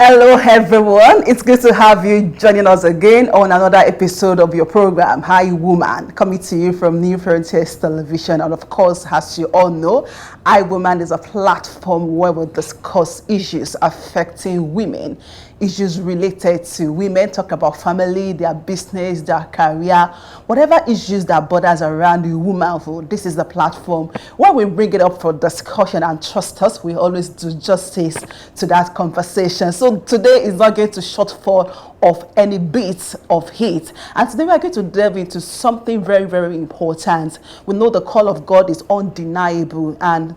Hello everyone, it's good to have you joining us again on another episode of your program, Hi Woman, coming to you from New Frontiers Television. And of course, as you all know, Hi Woman is a platform where we discuss issues affecting women, issues related to women, talk about family, their business, their career, whatever issues that bothers around the womanhood. This is the platform where we bring it up for discussion, and trust us, we always do justice to that conversation. So today is not going to short fall of any bits of hate, and today we are going to delve into something very, very important. We know the call of God is undeniable, and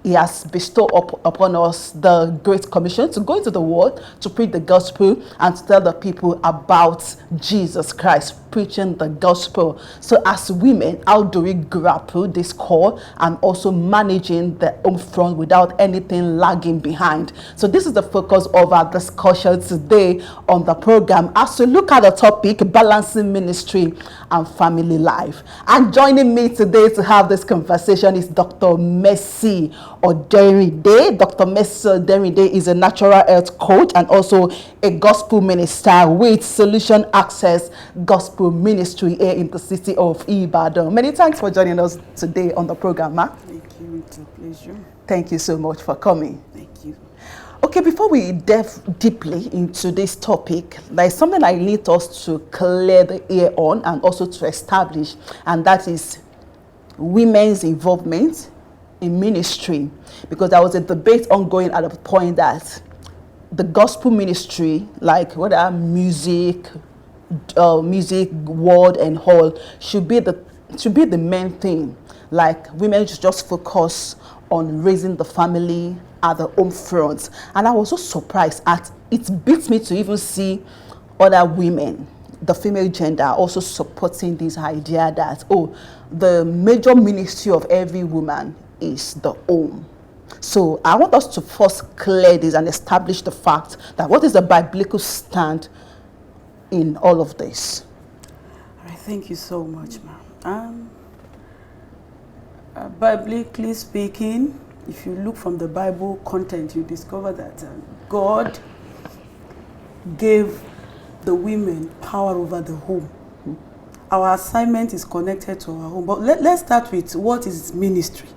He has bestowed upon us the Great Commission to go into the world, to preach the gospel, and to tell the people about Jesus Christ, preaching the gospel. So as women, how do we grapple this call and also managing the home front without anything lagging behind? So this is the focus of our discussion today on the program as we look at the topic, balancing ministry and family life. And joining me today to have this conversation is Dr. Mercy Oderinde. Dr. Mercy Oderinde is a natural health coach and also a gospel minister with Solution Access Gospel Ministry here in the city of Ibadan. Many thanks for joining us today on the program, ma. Thank you. It's a pleasure. Thank you so much for coming. Thank you. Okay, before we delve deeply into this topic, there is something I need us to clear the air on and also to establish, and that is women's involvement in ministry. Because there was a debate ongoing at the point that the gospel ministry, like whether music, word and hall, should be the main thing. Like women should just focus on raising the family at the home front. And I was so surprised at it. Beats me to even see other women, the female gender, also supporting this idea that, oh, the major ministry of every woman is the home. So I want us to first clear this and establish the fact that what is the biblical stand in all of this. All right, thank you so much, ma'am. Biblically speaking, if you look from the Bible content, you discover that God gave the women power over the home. Our assignment is connected to our home. But let's start with what is ministry.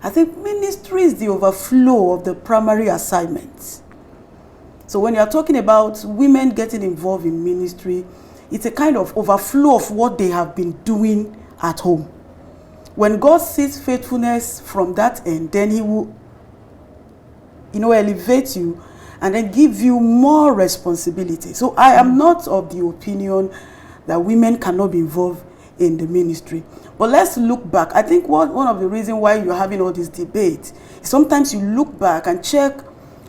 I think ministry is the overflow of the primary assignments. So when you're talking about women getting involved in ministry, it's a kind of overflow of what they have been doing at home. When God sees faithfulness from that end, then He will, elevate you and then give you more responsibility. So I am not of the opinion that women cannot be involved in the ministry. But let's look back. I think one of the reasons why you're having all this debate is sometimes you look back and check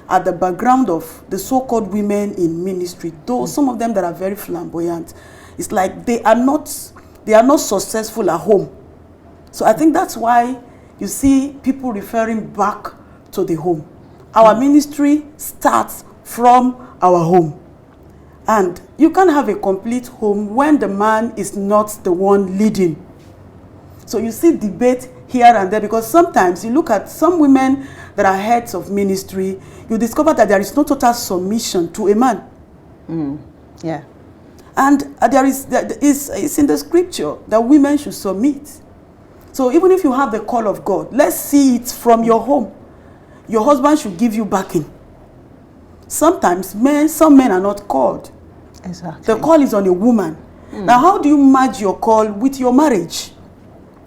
at the background of the so-called women in ministry, though some of them that are very flamboyant, it's like they are not successful at home. So I think that's why you see people referring back to the home. Our ministry starts from our home. And you can't have a complete home when the man is not the one leading. So you see debate here and there, because sometimes you look at some women that are heads of ministry, you discover that there is no total submission to a man. Yeah. And it's in the scripture that women should submit. So even if you have the call of God, let's see it from your home. Your husband should give you backing. Sometimes some men are not called. Exactly. The call is on a woman. Now, how do you merge your call with your marriage?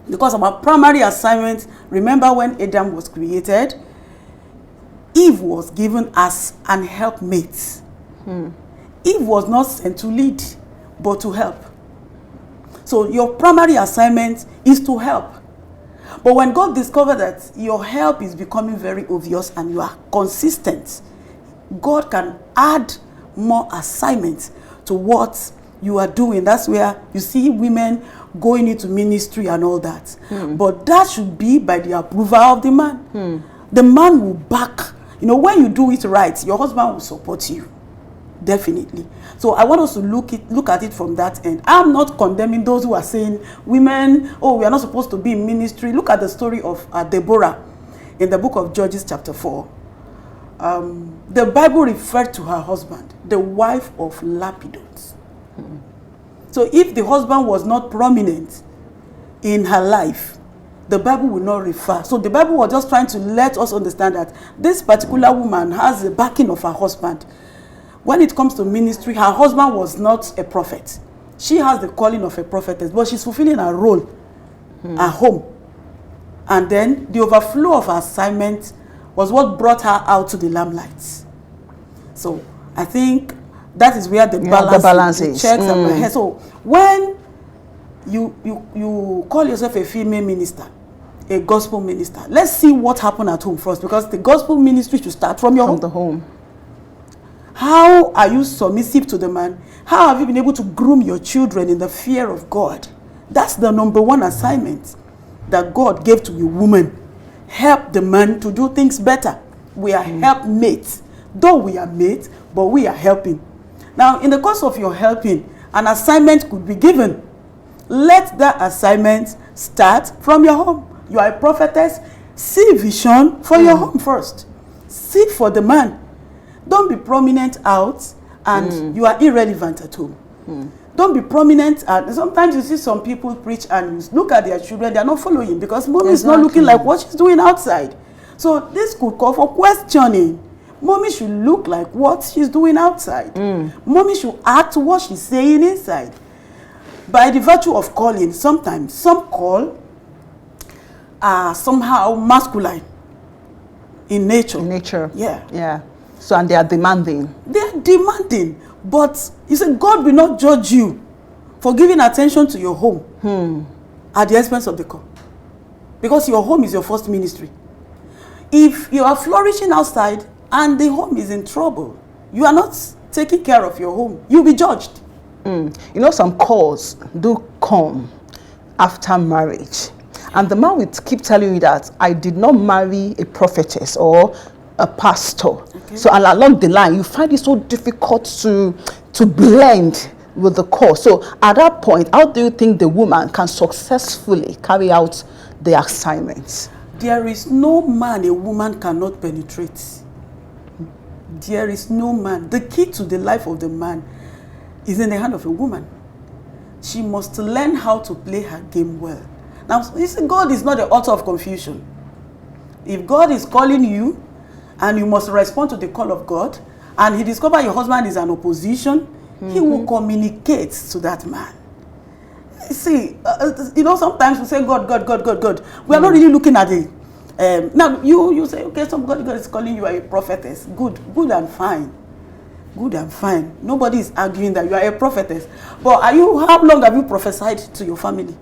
Because our primary assignment, remember when Adam was created, Eve was given as an helpmate. Eve was not sent to lead, but to help. So your primary assignment is to help. But when God discovered that your help is becoming very obvious and you are consistent, God can add more assignments to what you are doing. That's where you see women going into ministry and all that. But that should be by the approval of the man. The man will back. When you do it right, your husband will support you. Definitely. So I want us to look at it from that end. I'm not condemning those who are saying women, we are not supposed to be in ministry. Look at the story of Deborah in the book of Judges chapter 4. the Bible referred to her husband, the wife of Lapidus. So if the husband was not prominent in her life, the Bible will not refer. So the Bible was just trying to let us understand that this particular woman has the backing of her husband. When it comes to ministry, her husband was not a prophet. She has the calling of a prophetess, but she's fulfilling her role at home. And then the overflow of her assignment was what brought her out to the limelight. So I think that is where the balance is. Checks and balances. So when you call yourself a female minister, a gospel minister, let's see what happened at home first, because the gospel ministry should start from your home. the home. How are you submissive to the man? How have you been able to groom your children in the fear of God? That's the number one assignment that God gave to a woman. Help the man to do things better. We are helpmates. Though we are mates, but we are helping. Now, in the course of your helping, an assignment could be given. Let that assignment start from your home. You are a prophetess. See vision for your home first. Seek for the man. Don't be prominent out and you are irrelevant at home. Don't be prominent. Sometimes you see some people preach and you look at their children, they are not following because mommy is not looking like what she's doing outside. So this could call for questioning. Mommy should look like what she's doing outside. Mommy should act what she's saying inside. By the virtue of calling, sometimes some call are somehow masculine in nature. In nature. Yeah. Yeah. So, and they are demanding. They are demanding. But you say God will not judge you for giving attention to your home at the expense of the call. Because your home is your first ministry. If you are flourishing outside and the home is in trouble, you are not taking care of your home, you'll be judged. You know, some calls do come after marriage. And the man will keep telling you that I did not marry a prophetess or a pastor. Okay. So along the line, you find it so difficult to blend with the call. So at that point, how do you think the woman can successfully carry out the assignments? There is no man a woman cannot penetrate. There is no man. The key to the life of the man is in the hand of a woman. She must learn how to play her game well. Now, you see, God is not the author of confusion. If God is calling you, and you must respond to the call of God, and he discovers your husband is an opposition, he will communicate to that man. See, you know, sometimes we say God. We are not really looking at it. Now, you say, okay, some God is calling you a prophetess. Good and fine. Good and fine. Nobody is arguing that you are a prophetess. But how long have you prophesied to your family?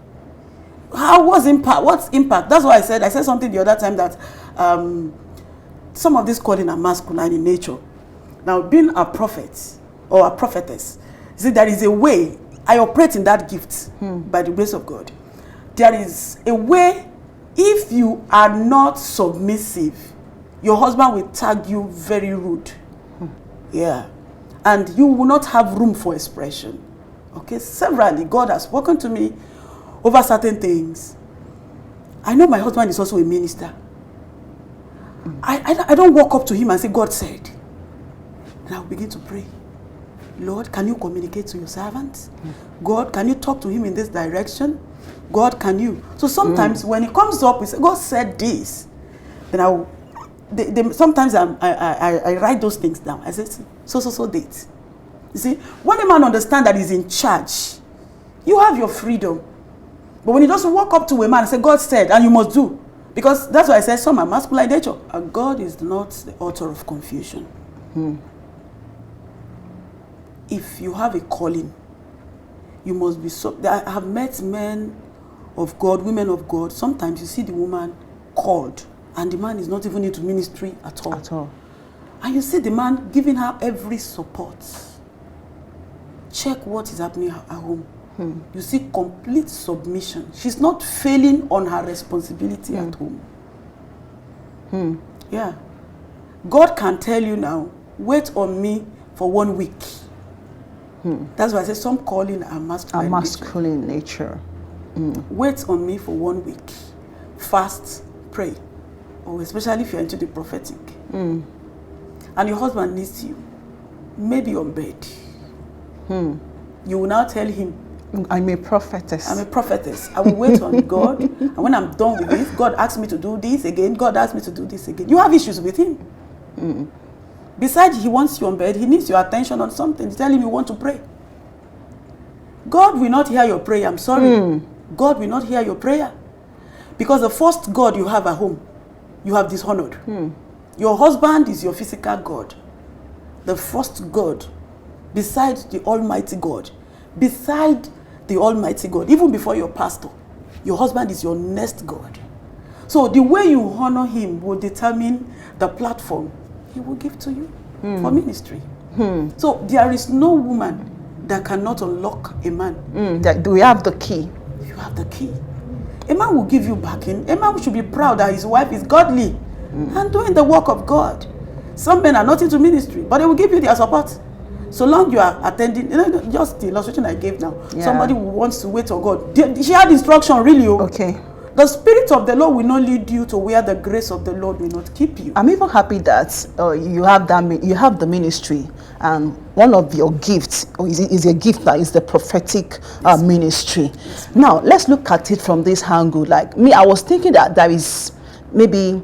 What's impact? That's why I said something the other time that some of these calling are masculine in nature. Now, being a prophet or a prophetess, see, there is a way I operate in that gift by the grace of God. There is a way, if you are not submissive, your husband will tag you very rude. Yeah. And you will not have room for expression. Okay? Severally, God has spoken to me over certain things. I know my husband is also a minister. I don't walk up to him and say, God said. And I'll begin to pray. Lord, can you communicate to your servant? God, can you talk to him in this direction? God, can you? So sometimes when it comes up, we say, God said this. Then sometimes I write those things down. I say, so date. You see, when a man understands that he's in charge, you have your freedom. But when you just walk up to a man and say, God said, and you must do. Because that's why I said some are masculine nature. And God is not the author of confusion. If you have a calling, you must be I have met men of God, women of God. Sometimes you see the woman called, and the man is not even into ministry at all. And you see the man giving her every support. Check what is happening at home. You see complete submission. She's not failing on her responsibility at home. Yeah. God can tell you now, wait on me for 1 week. That's why I say some calling are masculine nature. Wait on me for 1 week. Fast, pray. Or especially if you're into the prophetic. and your husband needs you, maybe on bed, you will now tell him, I'm a prophetess. I'm a prophetess. I will wait on God. And when I'm done with this, God asks me to do this again. God asks me to do this again. You have issues with him. Besides, he wants you on bed. He needs your attention on something. Tell him you want to pray. God will not hear your prayer. I'm sorry. God will not hear your prayer. Because the first God you have at home, you have dishonored. Your husband is your physical God. The first God, beside the Almighty God, beside the Almighty God, even before your pastor, your husband is your next God. So the way you honor him will determine the platform he will give to you for ministry. So there is no woman that cannot unlock a man. That we have the key. You have the key. A man will give you backing. A man should be proud that his wife is godly and doing the work of God. Some men are not into ministry, but they will give you their support. So long you are attending, just the illustration I gave now. Yeah. Somebody who wants to wait on God. She had instruction, really. Okay. The Spirit of the Lord will not lead you to where the grace of the Lord will not keep you. I'm even happy that you have the ministry, and one of your gifts, or is a gift that is the prophetic ministry. Yes. Now let's look at it from this angle. Like me, I was thinking that there is maybe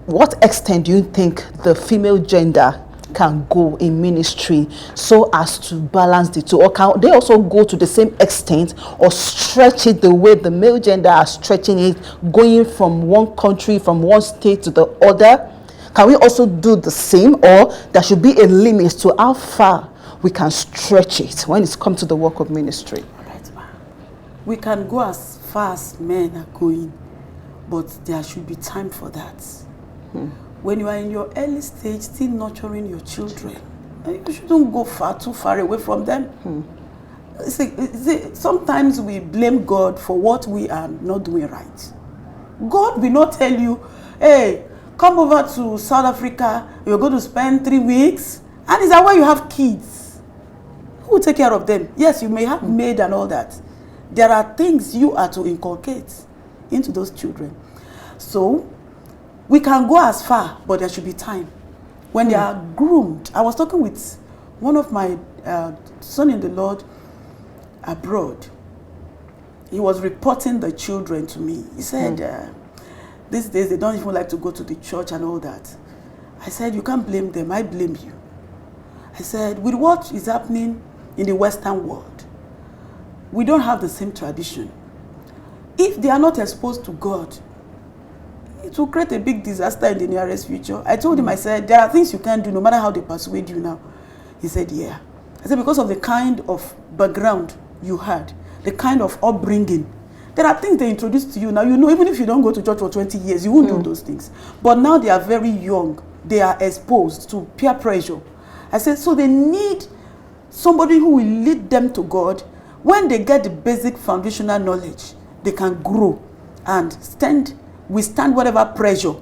what extent do you think the female gender can go in ministry so as to balance the two, or can they also go to the same extent or stretch it the way the male gender are stretching it, going from one country, from one state to the other? Can we also do the same, or there should be a limit to how far we can stretch it when it's come to the work of ministry? Right, ma. We can go as far as men are going, but there should be time for that. When you are in your early stage, still nurturing your children, you shouldn't go too far away from them. Sometimes we blame God for what we are not doing right. God will not tell you, hey, come over to South Africa, you're going to spend 3 weeks, and is that why you have kids? Who will take care of them? Yes, you may have maid and all that. There are things you are to inculcate into those children. So, we can go as far, but there should be time. When they are groomed, I was talking with one of my son in the Lord abroad. He was reporting the children to me. He said, these days they don't even like to go to the church and all that. I said, you can't blame them, I blame you. I said, with what is happening in the Western world, we don't have the same tradition. If they are not exposed to God, it will create a big disaster in the nearest future. I told him, I said, there are things you can't do no matter how they persuade you now. He said, yeah. I said, because of the kind of background you had, the kind of upbringing, there are things they introduce to you now. You know, even if you don't go to church for 20 years, you won't do those things. But now they are very young. They are exposed to peer pressure. I said, so they need somebody who will lead them to God. When they get the basic foundational knowledge, they can grow and withstand whatever pressure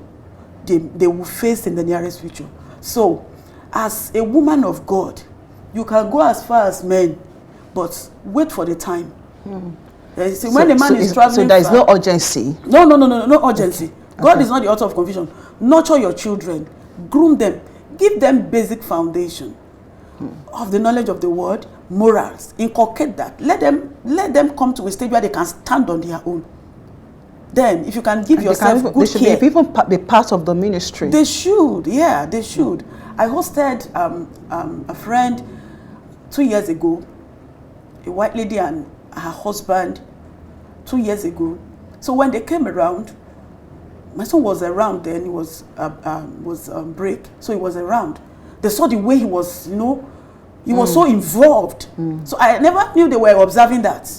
they will face in the nearest future. So, as a woman of God, you can go as far as men, but wait for the time. When the man is traveling, so there is no urgency. No urgency. Okay. God is not the author of confusion. Nurture your children, groom them, give them basic foundation of the knowledge of the word, morals. Inculcate that. Let them come to a stage where they can stand on their own. Then, if you can give yourself good care, they should even be part of the ministry. They should, yeah, they should. I hosted a friend 2 years ago, a white lady and her husband 2 years ago. So when they came around, my son was around then. He was break, so he was around. They saw the way he was, he was so involved. So I never knew they were observing that.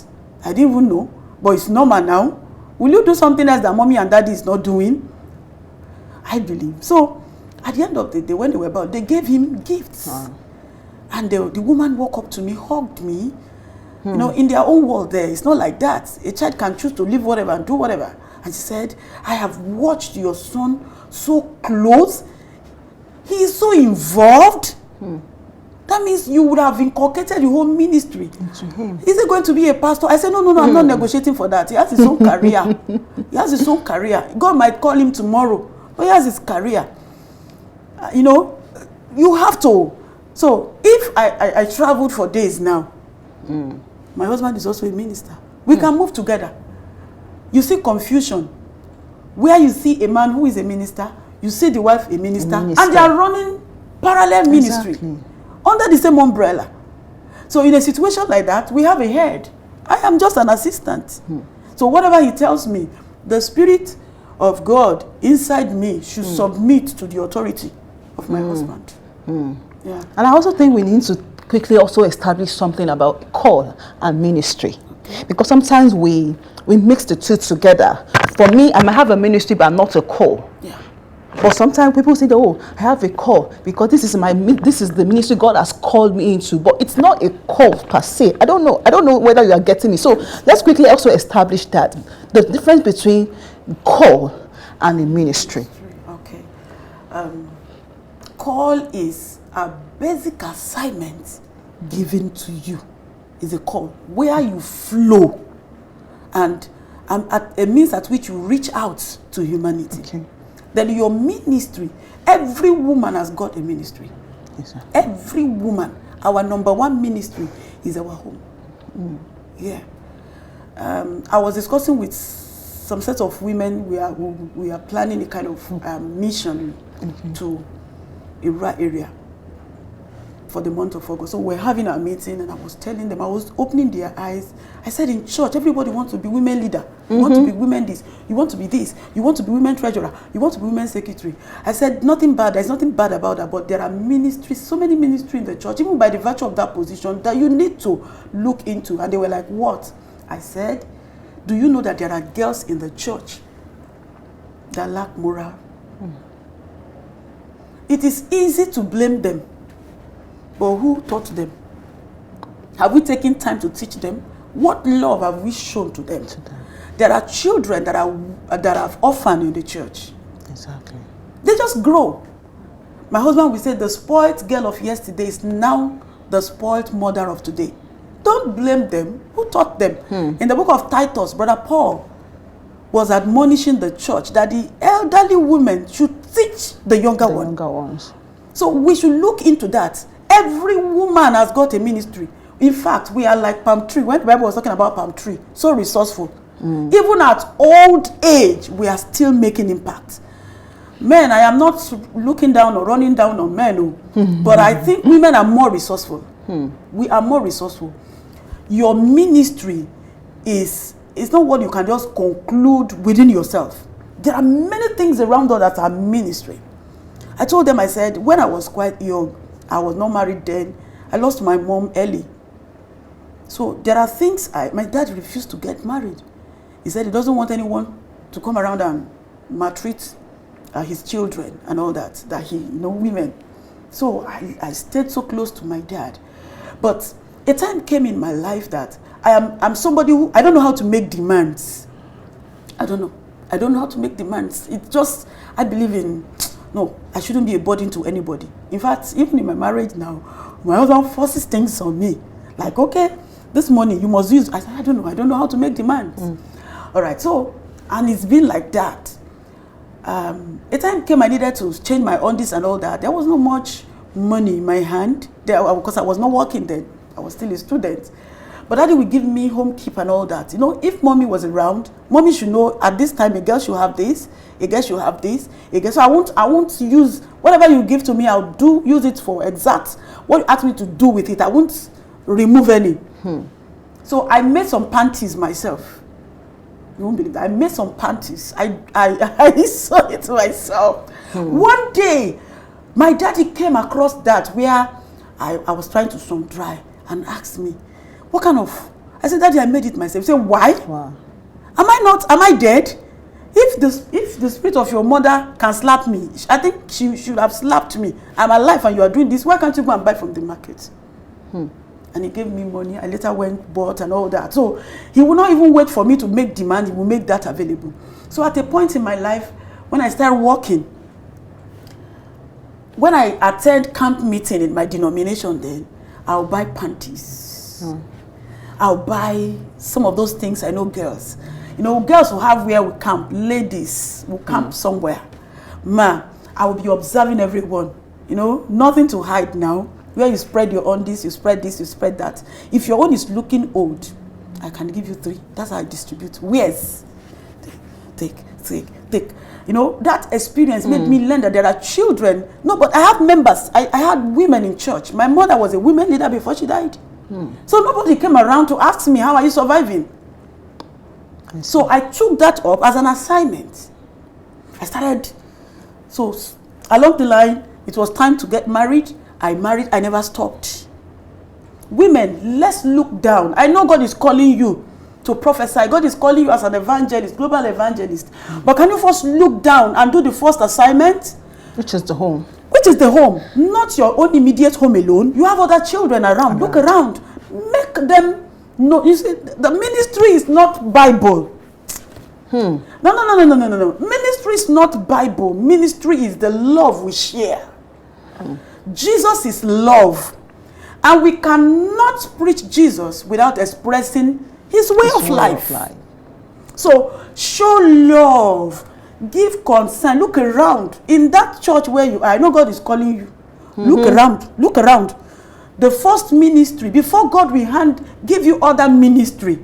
I didn't even know, but it's normal now. Will you do something else that mommy and daddy is not doing? I believe. So, at the end of the day, when they were about, they gave him gifts. And the woman walked up to me, hugged me. In their own world there, it's not like that. A child can choose to live whatever and do whatever. And she said, I have watched your son so close. He is so involved. That means you would have inculcated your whole ministry into him. Is he going to be a pastor? I said, no, I'm not negotiating for that. He has his own career. He has his own career. God might call him tomorrow, but he has his career. You know, you have to. So if I traveled for days now, my husband is also a minister. We can move together. You see confusion. Where you see a man who is a minister, you see the wife a minister. And they are running parallel ministry under the same umbrella. So in a situation like that, we have a head. I am just an assistant. So whatever he tells me, the Spirit of God inside me should submit to the authority of my husband. Yeah. And I also think we need to quickly also establish something about call and ministry. Okay. Because sometimes we mix the two together. For me, I might have a ministry, but I'm not a call. Yeah. But sometimes people say, oh, I have a call because this is the ministry God has called me into. But it's not a call per se. I don't know whether you are getting me. So let's quickly also establish that the difference between call and a ministry. Okay. Call is a basic assignment given to you. Is a call where you flow, and at a means at which you reach out to humanity. Okay. Then your ministry, every woman has got a ministry. Yes, sir. Every woman, our number one ministry is our home. Yeah. I was discussing with some set of women. We are planning a kind of mission to Ira area for the month of August. So we're having a meeting, and I was telling them, I was opening their eyes. I said, in church, everybody wants to be women leader. You want to be women this. You want to be this. You want to be women treasurer. You want to be women secretary. I said, nothing bad. There's nothing bad about that. But there are ministries, so many ministries in the church, even by the virtue of that position, that you need to look into. And they were like, what? I said, do you know that there are girls in the church that lack morale? It is easy to blame them. But who taught them? Have we taken time to teach them? What love have we shown to them? There are children that are orphaned in the church. Exactly. They just grow. My husband will say the spoiled girl of yesterday is now the spoiled mother of today. Don't blame them. Who taught them? In the book of Titus, Brother Paul was admonishing the church that the elderly women should teach the younger ones. So we should look into that. Every woman has got a ministry. In fact, we are like palm tree. When the Bible was talking about palm tree, so resourceful. Even at old age, we are still making impact. Men, I am not looking down or running down on men, but I think women are more resourceful. We are more resourceful. Your ministry is not what you can just conclude within yourself. There are many things around us that are ministry. I told them, I said, when I was quite young, I was not married then. I lost my mom early. So there are things, my dad refused to get married. He said he doesn't want anyone to come around and maltreat his children and all that women. So I stayed so close to my dad. But a time came in my life that I'm somebody who, I don't know how to make demands. I don't know how to make demands. It's just, I believe in, no, I shouldn't be a burden to anybody. In fact, even in my marriage now, my husband forces things on me. Like, okay, this money you must use. I said, I don't know how to make demands. All right, so, and it's been like that. A time came I needed to change my undies and all that. There was not much money in my hand because I was not working then. I was still a student. But daddy would give me home keep and all that. You know, if mommy was around, mommy should know at this time a girl should have this, a girl should have this, a girl. So I won't use whatever you give to me. I'll use it for exact what you ask me to do with it. I won't remove any. So I made some panties myself. You won't believe that. I made some panties. I saw it myself. One day, my daddy came across that where I was trying to sun dry and asked me, what kind of, I said, Daddy, I made it myself. He said, why? Wow. Am I dead? If the spirit of your mother can slap me, I think she should have slapped me. I'm alive and you are doing this. Why can't you go and buy from the market? And he gave me money. I later bought and all that. So he will not even wait for me to make demand. He will make that available. So at a point in my life, when I started working, when I attend camp meeting in my denomination then, I'll buy panties. I'll buy some of those things. I know girls. You know, girls will have where we camp. Ladies will camp somewhere. I will be observing everyone. You know, nothing to hide now. Where you spread your own this, you spread this, you spread that. If your own is looking old, I can give you 3. That's how I distribute. Where's? Take. You know, that experience made me learn that there are children. No, but I have members. I had women in church. My mother was a women leader before she died. So nobody came around to ask me, how are you surviving? So I took that up as an assignment. I started. So along the line, it was time to get married. I married. I never stopped. Women, let's look down. I know God is calling you to prophesy. God is calling you as an evangelist, global evangelist. But can you first look down and do the first assignment? Which is the home. Which is the home. Not your own immediate home alone. You have other children around. Look around. Make them know. You see, the ministry is not Bible. No. Ministry is not Bible. Ministry is the love we share. Jesus is love. And we cannot preach Jesus without expressing his way of life. So show love, give concern, look around. In that church where you are, I know God is calling you. Look around. The first ministry, before God will give you other ministry,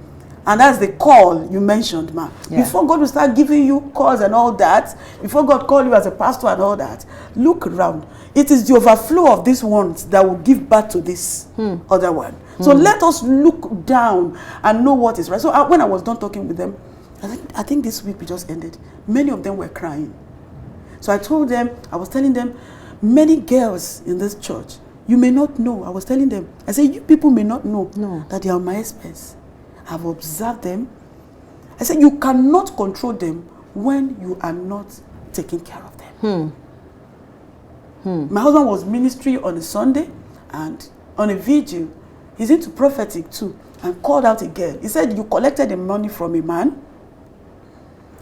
and that's the call you mentioned, ma. Yeah. Before God will start giving you calls and all that, before God call you as a pastor and all that, look around. It is the overflow of these ones that will give birth to this other one. So let us look down and know what is right. So when I was done talking with them, I think this week we just ended. Many of them were crying. So I was telling them, many girls in this church, you may not know. I was telling them, I said, you people may not know that they are my experts. I've observed them. I said, you cannot control them when you are not taking care of them. My husband was ministry on a Sunday, and on a vigil, he's into prophetic too, and called out a girl. He said, you collected the money from a man.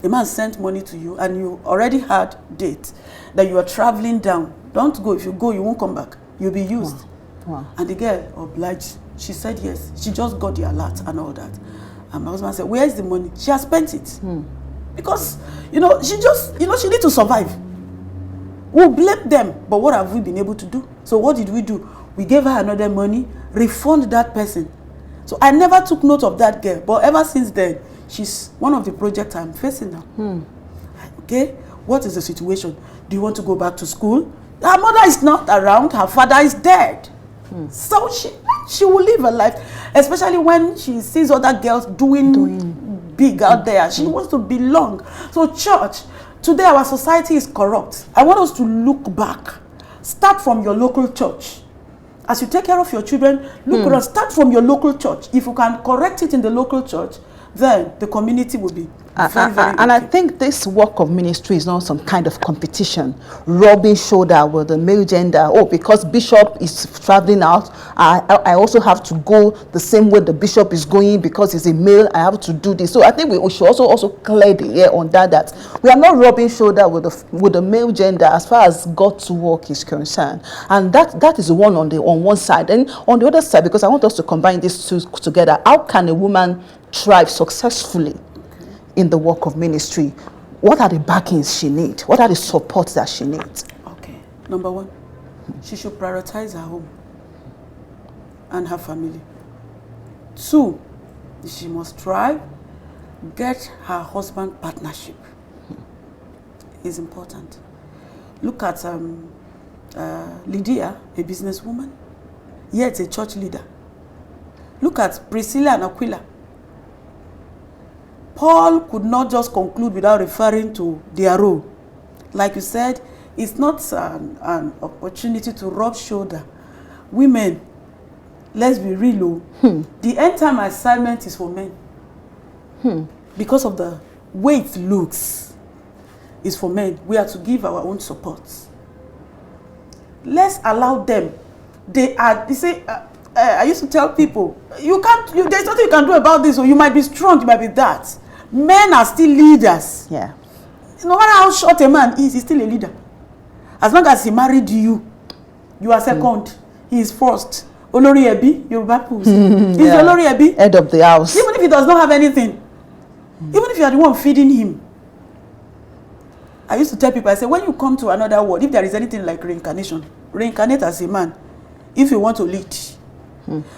The man sent money to you, and you already had date that you are traveling down. Don't go. If you go, you won't come back. You'll be used. Wow. And the girl obliged. She said yes. She just got the alert and all that. And my husband said, where is the money? She has spent it. Because, she needs to survive. We'll blame them, but what have we been able to do? So what did we do? We gave her another money, refund that person. So I never took note of that girl, but ever since then, she's one of the projects I'm facing now. Okay, what is the situation? Do you want to go back to school? Her mother is not around, her father is dead. So she will live her life, especially when she sees other girls doing big out there. She wants to belong. So church, today our society is corrupt. I want us to look back. Start from your local church. As you take care of your children, look around. Start from your local church. If you can correct it in the local church, then the community will be very, very and I think this work of ministry is not some kind of competition, rubbing shoulder with the male gender. Oh, because bishop is traveling out, I also have to go the same way the bishop is going because he's a male. I have to do this. So I think we should also clear the air on that we are not rubbing shoulder with the male gender as far as God's work is concerned. And that is the one on one side. And on the other side, because I want us to combine these two together, how can a woman thrive successfully in the work of ministry? What are the backings she needs? What are the supports that she needs? Okay, number one, she should prioritize her home and her family. 2, she must thrive, get her husband partnership. It's important. Look at Lydia, a businesswoman, yet a church leader. Look at Priscilla and Aquila. Paul could not just conclude without referring to their role. Like you said, it's not an opportunity to rub shoulder. Women, let's be real. The end time assignment is for men. Because of the way it looks, it's for men. We are to give our own support. Let's allow them. I used to tell people, there's nothing you can do about this, or you might be strong, you might be that. Men are still leaders. Yeah. No matter how short a man is, he's still a leader. As long as he married you, you are second. He is first. Olori Ebi, Yoruba people. He's Olori Ebi. Head of the house. Even if he does not have anything. Even if you are the one feeding him. I used to tell people, I say, when you come to another world, if there is anything like reincarnation, reincarnate as a man if you want to lead.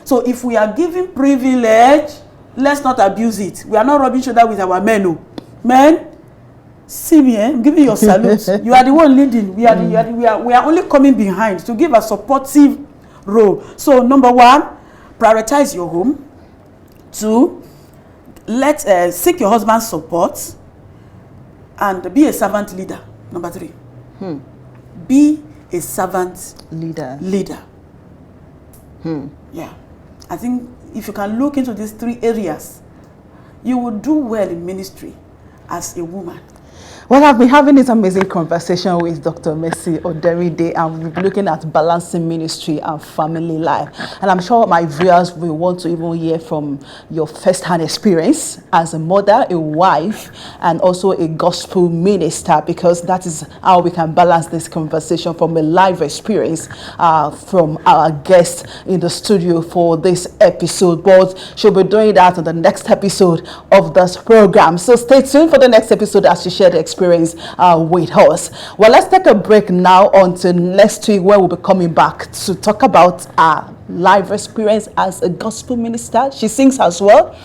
So if we are given privilege, let's not abuse it. We are not rubbing shoulder with our men. No. Men, see me, I'm giving you a salute. You are the one leading. We are only coming behind to give a supportive role. So number one, prioritize your home. Two, seek your husband's support. And be a servant leader. Number three, be a servant leader. Yeah, I think if you can look into these three areas, you will do well in ministry as a woman. Well, I've been having this amazing conversation with Dr. Mercy Oderinde, and we've been looking at balancing ministry and family life. And I'm sure my viewers will want to even hear from your first-hand experience as a mother, a wife, and also a gospel minister, because that is how we can balance this conversation from a live experience from our guest in the studio for this episode. But she'll be doing that on the next episode of this program. So stay tuned for the next episode as she shared the experience with us. Well, let's take a break now until next week, where we'll be coming back to talk about our live experience as a gospel minister. She sings as well,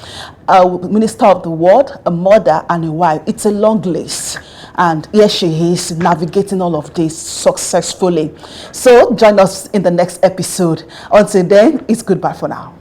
a minister of the word, a mother, and a wife. It's a long list, and here she is navigating all of this successfully. So join us in the next episode. Until then, it's goodbye for now.